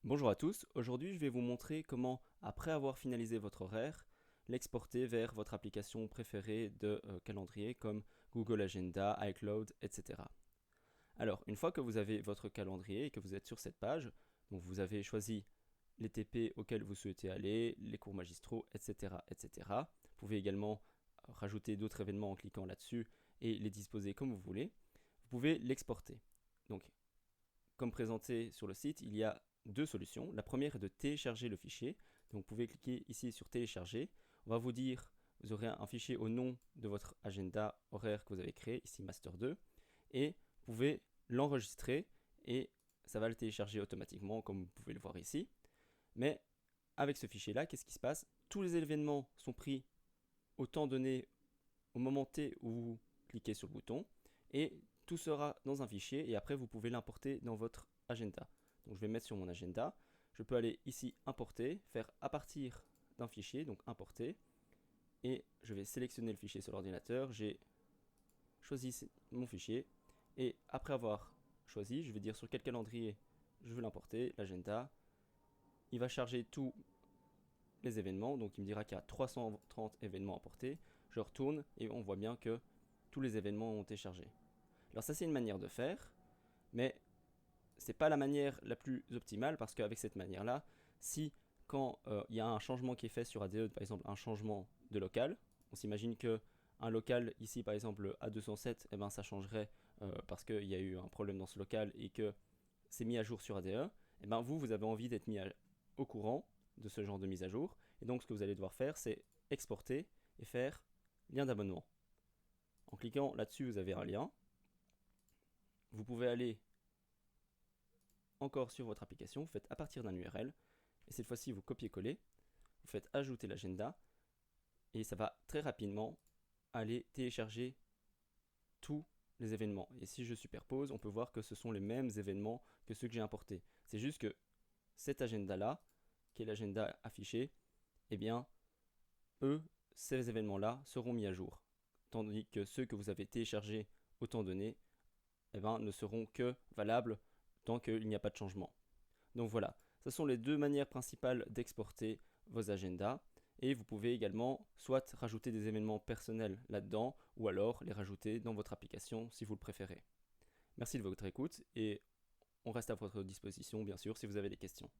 Bonjour à tous, aujourd'hui je vais vous montrer comment, après avoir finalisé votre horaire, l'exporter vers votre application préférée de calendrier comme Google Agenda, iCloud, etc. Alors, une fois que vous avez votre calendrier et que vous êtes sur cette page, donc vous avez choisi les TP auxquels vous souhaitez aller, les cours magistraux, etc., etc. Vous pouvez également rajouter d'autres événements en cliquant là-dessus et les disposer comme vous voulez. Vous pouvez l'exporter. Donc, comme présenté sur le site, il y a deux solutions. La première est de télécharger le fichier. Donc vous pouvez cliquer ici sur télécharger. On va vous dire, vous aurez un fichier au nom de votre agenda horaire que vous avez créé, ici Master 2, et vous pouvez l'enregistrer et ça va le télécharger automatiquement comme vous pouvez le voir ici. Mais avec ce fichier-là, qu'est-ce qui se passe? Tous les événements sont pris au temps donné au moment T où vous cliquez sur le bouton et tout sera dans un fichier et après vous pouvez l'importer dans votre agenda. Donc je vais mettre sur mon agenda, je peux aller ici importer, faire à partir d'un fichier, donc importer, et je vais sélectionner le fichier sur l'ordinateur, j'ai choisi mon fichier et après avoir choisi, je vais dire sur quel calendrier je veux l'importer, l'agenda, il va charger tous les événements, donc il me dira qu'il y a 330 événements importés, je retourne et on voit bien que tous les événements ont été chargés. Alors ça c'est une manière de faire, mais c'est pas la manière la plus optimale parce qu'avec cette manière-là, si quand il y a un changement qui est fait sur ADE, par exemple un changement de local, on s'imagine que un local ici par exemple A207, eh ben, ça changerait parce qu'il y a eu un problème dans ce local et que c'est mis à jour sur ADE, eh ben, vous avez envie d'être au courant de ce genre de mise à jour. Et donc ce que vous allez devoir faire, c'est exporter et faire lien d'abonnement. En cliquant là-dessus, vous avez un lien. Vous pouvez aller encore sur votre application, vous faites à partir d'un URL, et cette fois-ci vous copiez-coller, vous faites ajouter l'agenda, et ça va très rapidement aller télécharger tous les événements. Et si je superpose, on peut voir que ce sont les mêmes événements que ceux que j'ai importés. C'est juste que cet agenda-là, qui est l'agenda affiché, eh bien, ces événements-là seront mis à jour. Tandis que ceux que vous avez téléchargés au temps donné, eh ben, ne seront que valables tant qu'il n'y a pas de changement. Donc voilà, ce sont les deux manières principales d'exporter vos agendas. Et vous pouvez également soit rajouter des événements personnels là-dedans, ou alors les rajouter dans votre application si vous le préférez. Merci de votre écoute et on reste à votre disposition bien sûr si vous avez des questions.